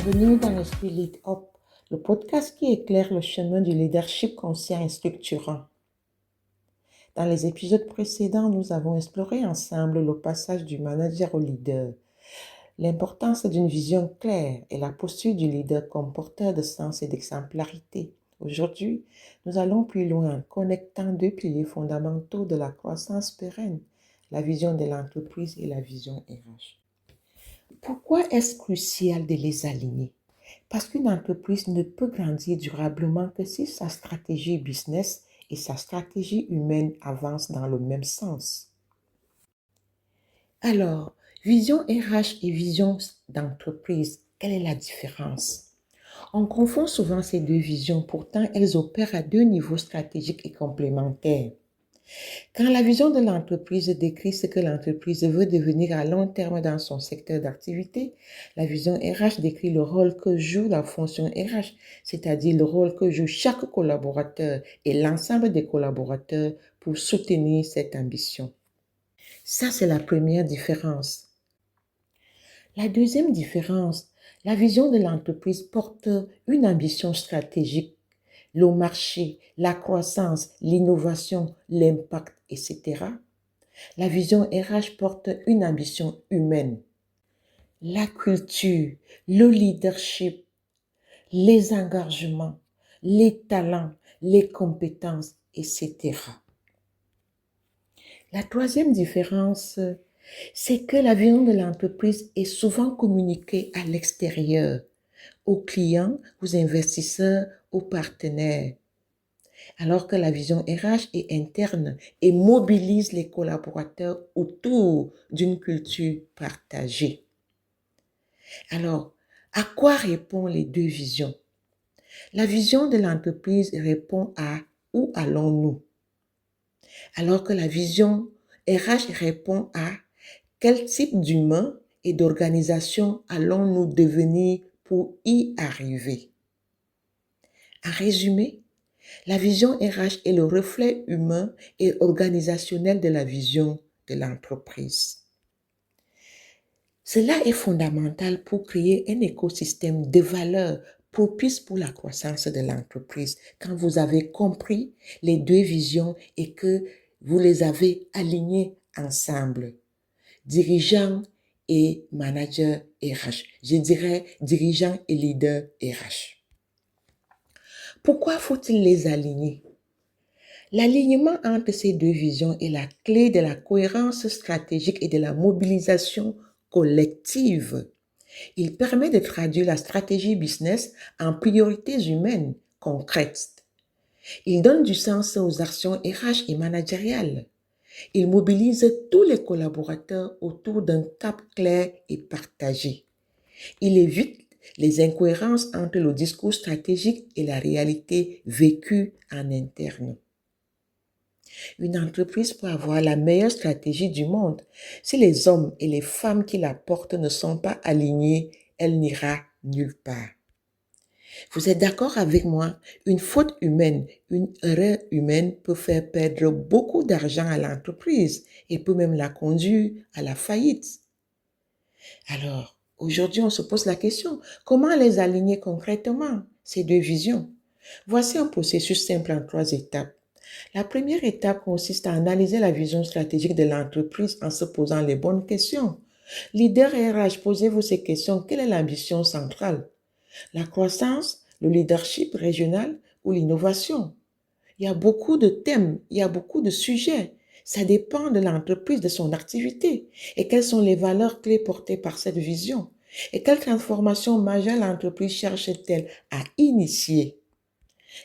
Bienvenue dans l'Esprit Lead Up, le podcast qui éclaire le chemin du leadership conscient et structurant. Dans les épisodes précédents, nous avons exploré ensemble le passage du manager au leader, l'importance d'une vision claire et la posture du leader comme porteur de sens et d'exemplarité. Aujourd'hui, nous allons plus loin en connectant deux piliers fondamentaux de la croissance pérenne, la vision de l'entreprise et la vision RH. Pourquoi est-ce crucial de les aligner? Parce qu'une entreprise ne peut grandir durablement que si sa stratégie business et sa stratégie humaine avancent dans le même sens. Alors, vision RH et vision d'entreprise, quelle est la différence? On confond souvent ces deux visions, pourtant elles opèrent à deux niveaux stratégiques et complémentaires. Quand la vision de l'entreprise décrit ce que l'entreprise veut devenir à long terme dans son secteur d'activité, la vision RH décrit le rôle que joue la fonction RH, c'est-à-dire le rôle que joue chaque collaborateur et l'ensemble des collaborateurs pour soutenir cette ambition. Ça, c'est la première différence. La deuxième différence, la vision de l'entreprise porte une ambition stratégique, le marché, la croissance, l'innovation, l'impact, etc. La vision RH porte une ambition humaine, la culture, le leadership, les engagements, les talents, les compétences, etc. La troisième différence, c'est que la vision de l'entreprise est souvent communiquée à l'extérieur, aux clients, aux investisseurs, aux partenaires, alors que la vision RH est interne et mobilise les collaborateurs autour d'une culture partagée. Alors, à quoi répondent les deux visions? La vision de l'entreprise répond à où allons-nous? Alors que la vision RH répond à quel type d'humain et d'organisation allons-nous devenir pour y arriver? En résumé, la vision RH est le reflet humain et organisationnel de la vision de l'entreprise. Cela est fondamental pour créer un écosystème de valeurs propice pour la croissance de l'entreprise. Quand vous avez compris les deux visions et que vous les avez alignées ensemble, dirigeants et managers RH, je dirais dirigeants et leaders RH. Pourquoi faut-il les aligner? L'alignement entre ces deux visions est la clé de la cohérence stratégique et de la mobilisation collective. Il permet de traduire la stratégie business en priorités humaines concrètes. Il donne du sens aux actions RH et managériales. Il mobilise tous les collaborateurs autour d'un cap clair et partagé. Il évite les incohérences entre le discours stratégique et la réalité vécue en interne. Une entreprise peut avoir la meilleure stratégie du monde. Si les hommes et les femmes qui la portent ne sont pas alignés, elle n'ira nulle part. Vous êtes d'accord avec moi? Une faute humaine, une erreur humaine peut faire perdre beaucoup d'argent à l'entreprise et peut même la conduire à la faillite. Alors, aujourd'hui, on se pose la question, comment les aligner concrètement, ces deux visions? Voici un processus simple en 3 étapes. La première étape consiste à analyser la vision stratégique de l'entreprise en se posant les bonnes questions. Leader RH, posez-vous ces questions. Quelle est l'ambition centrale? La croissance, le leadership régional ou l'innovation? Il y a beaucoup de thèmes, il y a beaucoup de sujets. Ça dépend de l'entreprise, de son activité. Et quelles sont les valeurs clés portées par cette vision? Et quelle transformation majeure l'entreprise cherche-t-elle à initier?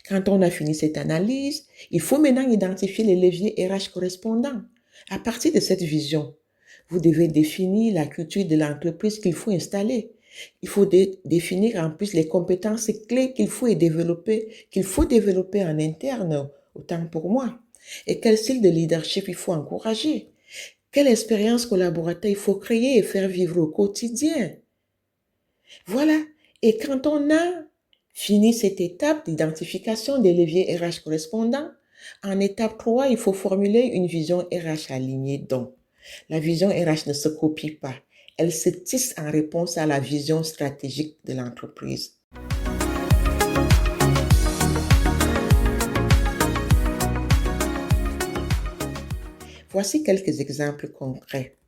Quand on a fini cette analyse, il faut maintenant identifier les leviers RH correspondants. À partir de cette vision, vous devez définir la culture de l'entreprise qu'il faut installer. Il faut définir en plus les compétences clés qu'il faut développer en interne, autant pour moi. Et quel style de leadership il faut encourager. Quelle expérience collaborateur il faut créer et faire vivre au quotidien. Voilà. Et quand on a fini cette étape d'identification des leviers RH correspondants, en étape 3, il faut formuler une vision RH alignée. Donc, la vision RH ne se copie pas. elles se tissent en réponse à la vision stratégique de l'entreprise. Voici quelques exemples concrets.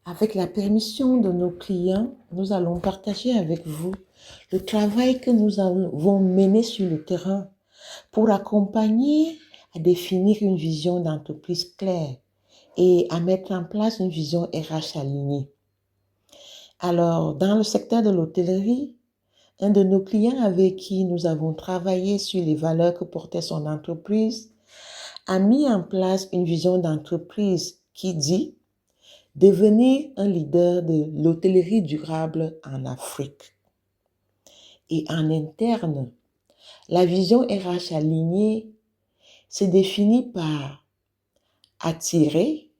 Avec la permission de nos clients, nous allons partager avec vous le travail que nous avons mené sur le terrain pour accompagner à définir une vision d'entreprise claire et à mettre en place une vision RH alignée. Alors, dans le secteur de l'hôtellerie, un de nos clients avec qui nous avons travaillé sur les valeurs que portait son entreprise a mis en place une vision d'entreprise qui dit devenir un leader de l'hôtellerie durable en Afrique. Et en interne, la vision RH alignée se définit par attirer,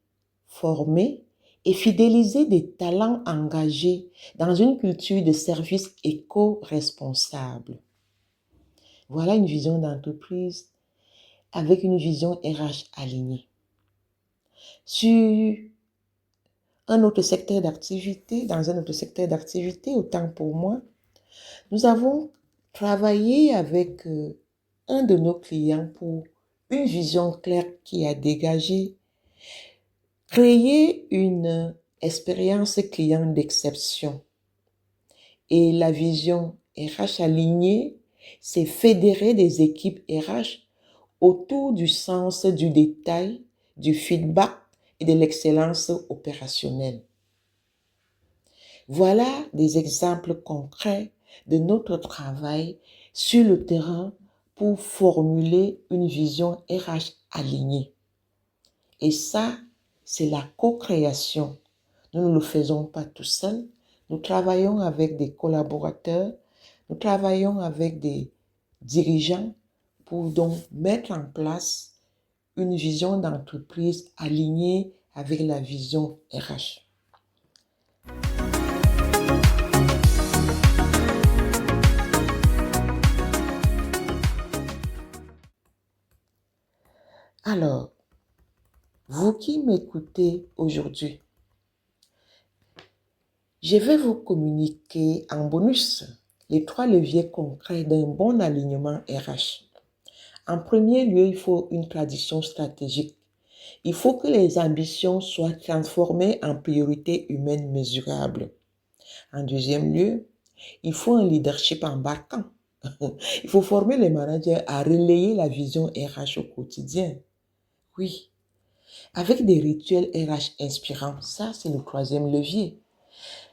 former et fidéliser des talents engagés dans une culture de service éco-responsable. Voilà une vision d'entreprise avec une vision RH alignée. Sur un autre secteur d'activité, dans un autre secteur d'activité, autant pour moi, nous avons travaillé avec un de nos clients pour une vision claire qui a dégagé, créer une expérience client d'exception. Et la vision RH alignée, c'est fédérer des équipes RH autour du sens du détail, du feedback et de l'excellence opérationnelle. Voilà des exemples concrets de notre travail sur le terrain pour formuler une vision RH alignée. Et ça, c'est la co-création. Nous ne le faisons pas tout seul. Nous travaillons avec des collaborateurs, nous travaillons avec des dirigeants pour donc mettre en place une vision d'entreprise alignée avec la vision RH. Alors, vous qui m'écoutez aujourd'hui, je vais vous communiquer en bonus les 3 leviers concrets d'un bon alignement RH. En premier lieu, il faut une tradition stratégique. Il faut que les ambitions soient transformées en priorités humaines mesurables. En deuxième lieu, il faut un leadership embarquant. Il faut former les managers à relayer la vision RH au quotidien. Oui, avec des rituels RH inspirants, ça c'est le 3e levier.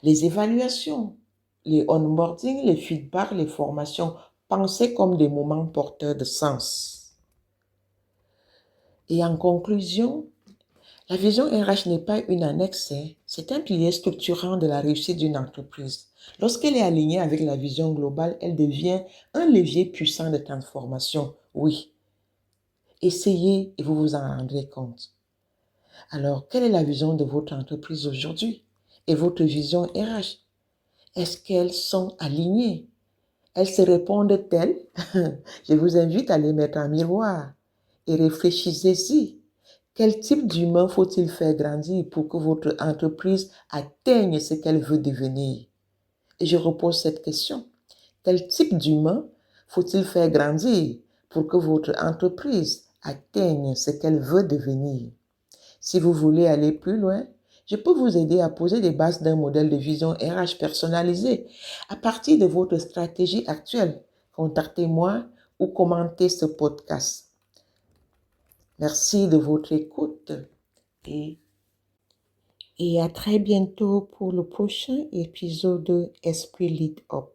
Les évaluations, les onboarding, les feedbacks, les formations, pensez comme des moments porteurs de sens. Et en conclusion, la vision RH n'est pas une annexe, c'est un pilier structurant de la réussite d'une entreprise. Lorsqu'elle est alignée avec la vision globale, elle devient un levier puissant de transformation. Oui, essayez et vous vous en rendrez compte. Alors, quelle est la vision de votre entreprise aujourd'hui et votre vision RH? Est-ce qu'elles sont alignées? Elles se répondent-elles? Je vous invite à les mettre en miroir et réfléchissez-y. Quel type d'humain faut-il faire grandir pour que votre entreprise atteigne ce qu'elle veut devenir? Et je repose cette question. Quel type d'humain faut-il faire grandir pour que votre entreprise atteigne ce qu'elle veut devenir? Si vous voulez aller plus loin, je peux vous aider à poser les bases d'un modèle de vision RH personnalisé à partir de votre stratégie actuelle. Contactez-moi ou commentez ce podcast. Merci de votre écoute et à très bientôt pour le prochain épisode de Esprit Lead Up.